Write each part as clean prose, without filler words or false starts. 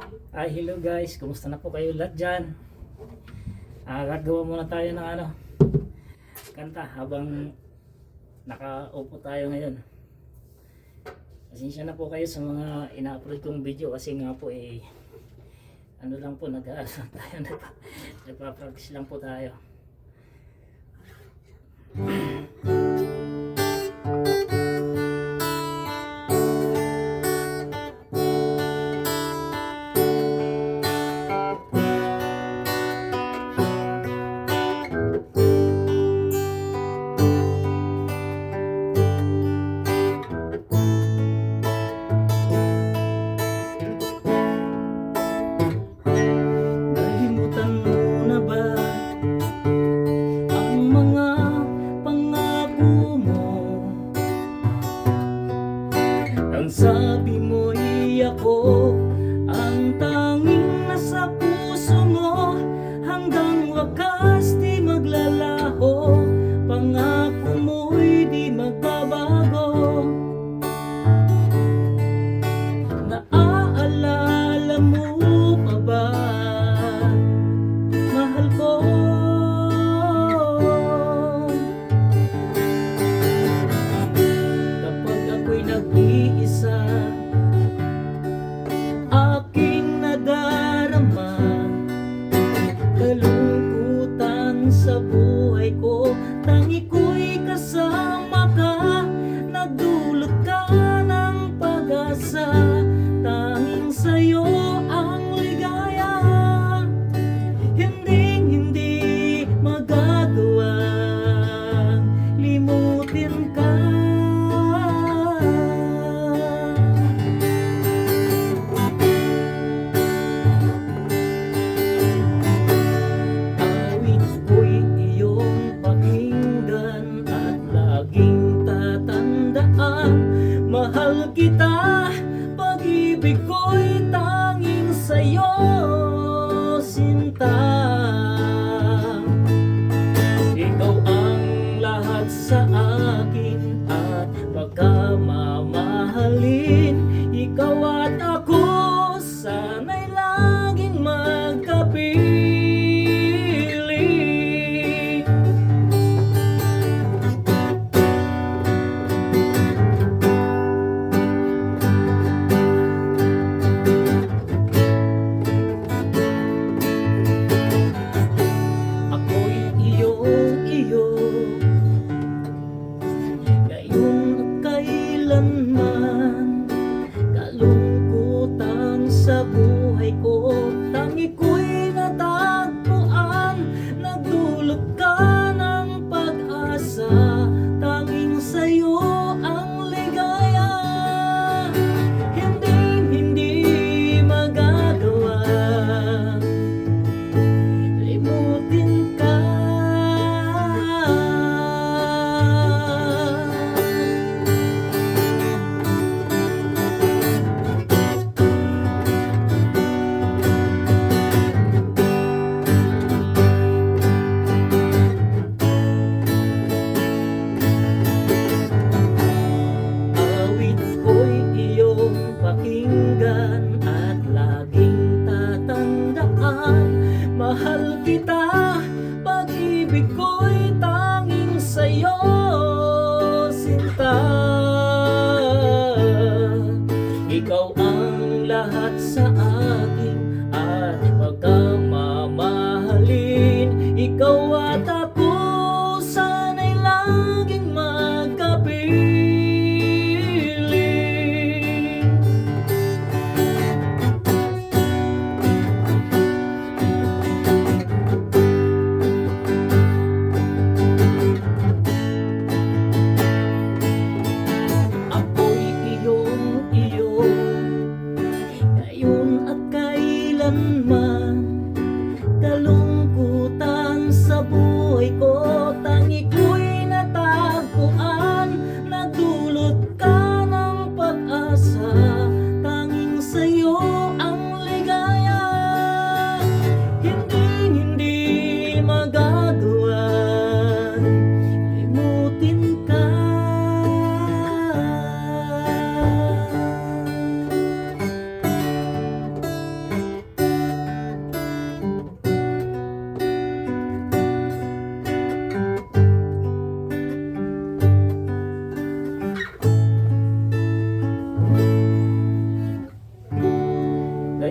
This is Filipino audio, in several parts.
Hello guys, kumusta na po kayo lahat dyan? Gagawa muna tayo ng kanta habang nakaupo tayo ngayon. Pasensya na po kayo sa mga ina-upload kong video kasi nga po ano lang po, tayo, nagpa-practice lang po tayo. Sabi mo'y ako ang tanging nasa puso mo, hanggang wakas di maglalaho, pangako mo'y di magbabago. Naaalala mo pa ba, mahal ko? Kapag ako'y nag-iisa, aking nadarama kalungkutan sa buhay ko, tangi ko'y kasama ka, nagdulot ka ng pag-asa, tanging sa'yo ang ligaya, hindi magagawang limutin ka. Mahal kita, pag-ibig ko'y tanging sa'yo, sinta. Ikaw ang lahat sa akin at pagkamamahalin. Ikaw at ako, sana'y laging magkapiling.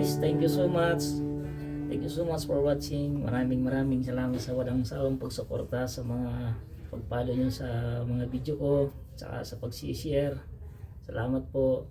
guys, thank you so much. Thank you so much for watching. Maraming salamat sa walang sawang pagsuporta sa mga pag-follow nyo sa mga video ko, tsaka sa pag-share. Salamat po.